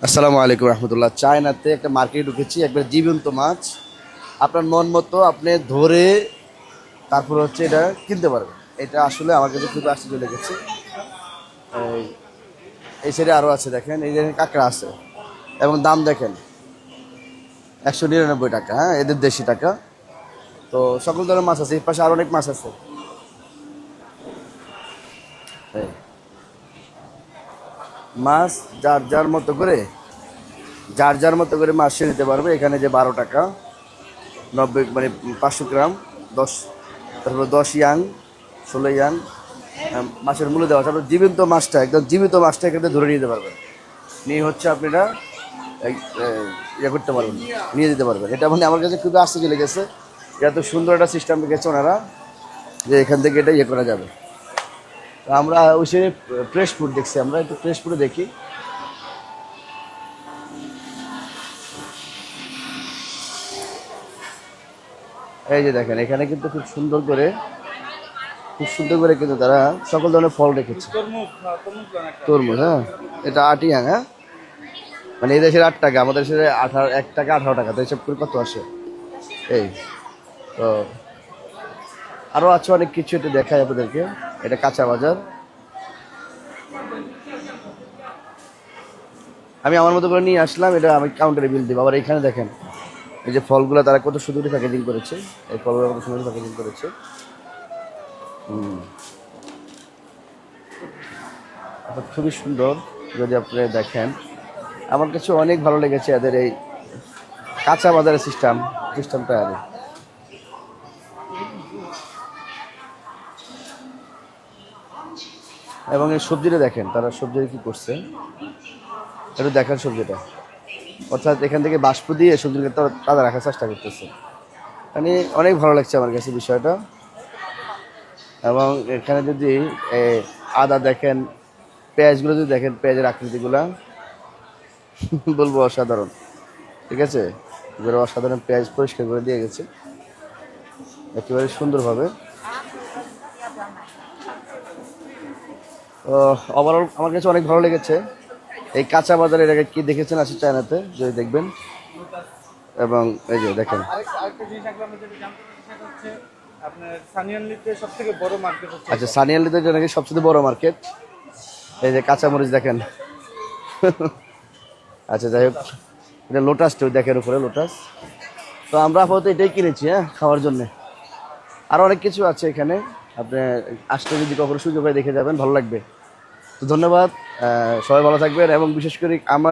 আসসালামু আলাইকুম রহমতুল্লাহ। চায়নাতে একটা মার্কেটে ঢুকেছি, একবার জীবন্ত মাছ আপনার মন মতো আপনি ধরে তারপর হচ্ছে এটা কিনতে পারবেন। এটা আসলে আমার কাছে খুব আশ্চর্য লেগেছে। এই এই সাইডে আরও আছে, দেখেন এই যে কাঁকড়া আছে এবং দাম দেখেন 199 টাকা। হ্যাঁ, এদের দেশি টাকা। তো সকল ধরনের মাছ আছে, এই পাশে আরও অনেক মাছ আছে। এই মাছ যার যার মতো করে মাছ সে নিতে পারবে। এখানে যে 12 টাকা 90 মানে 500 গ্রাম 10, তারপর 10 ইয়াং 16 ইয়াং মাছের মূল্য দেওয়া আছে। আপনার জীবন্ত মাছটা একদম জীবিত মাছটা এখানে ধরে নিতে পারবেন, নিয়ে হচ্ছে আপনারা ইয়ে করতে পারবেন, নিয়ে যেতে পারবেন। এটা মানে আমার কাছে খুবই আশ্চর্য লেগেছে। এত সুন্দর একটা সিস্টেম রেখেছে ওনারা যে এখান থেকে এটা ইয়ে করা যাবে। তো আমরা ওই সে ফ্রেশ ফুড দেখছি, আমরা একটু ফ্রেশ ফুডে দেখি। এই যে দেখেন এখানে কিন্তু খুব সুন্দর করে কিন্তু তারা সকল ধরনের ফল রেখেছে। তরমুজ, হ্যাঁ, এটা 8 ইয়াং। হ্যাঁ, মানে এই দেশের 8 টাকা, আমাদের দেশে 1 টাকা 18 টাকা, তো এইসব করে কত আসে। এই তো আরও আছে অনেক কিছু, একটু দেখাই আপনাদেরকে। এটা কাঁচা বাজার। আমি আমার মতো করে নিয়ে আসলাম, এটা আমি কাউন্টারে বিল দিব। আবার এখানে দেখেন এই যে ফলগুলো তারা কত সুন্দর প্যাকেজিং করেছে। এই ফলগুলো কত সুন্দর প্যাকেজিং করেছে। খুবই সুন্দর। যদি আপনি দেখেন, আমার কাছে অনেক ভালো লেগেছে এদের এই কাঁচা বাজারের সিস্টেমটা আর এবং এই সবজিটা দেখেন, তারা সবজিটা কি করছে একটু দেখেন সবজিটা। অর্থাৎ এখান থেকে বাষ্প দিয়ে সবজিকে তাজা রাখার চেষ্টা করতেছে। মানে অনেক ভালো লাগছে আমার কাছে বিষয়টা। এবং এখানে যদি আদা দেখেন, পেঁয়াজগুলো যদি দেখেন, পেঁয়াজের আকৃতিগুলা বলবো অসাধারণ। ঠিক আছে, এবারে অসাধারণ পেঁয়াজ পরিষ্কার করে দিয়ে গেছে একেবারে সুন্দরভাবে। তো ওভারঅল আমার কাছে অনেক ভালো লেগেছে এই কাঁচা বাজারে। এর আগে কি দেখেছেন আছে চায়নাতে, যদি দেখবেন। এবং এই যে দেখেন, আচ্ছা, সানিয়ালিতে এটা নাকি সবচেয়ে বড় মার্কেট। এই যে কাঁচামরিচ দেখেন। আচ্ছা, যাই হোক, এটা লোটাসটা দেখেন, উপরে লোটাস। তো আমরা আপাতত এটাই কিনেছি, হ্যাঁ, খাওয়ার জন্যে। আরও অনেক কিছু আছে এখানে, আপনি আসলে যদি কখনো সুযোগ হয় দেখে যাবেন, ভালো লাগবে। তো ধন্যবাদ, সবাই ভালো থাকবেন। এবং বিশেষ করে আমার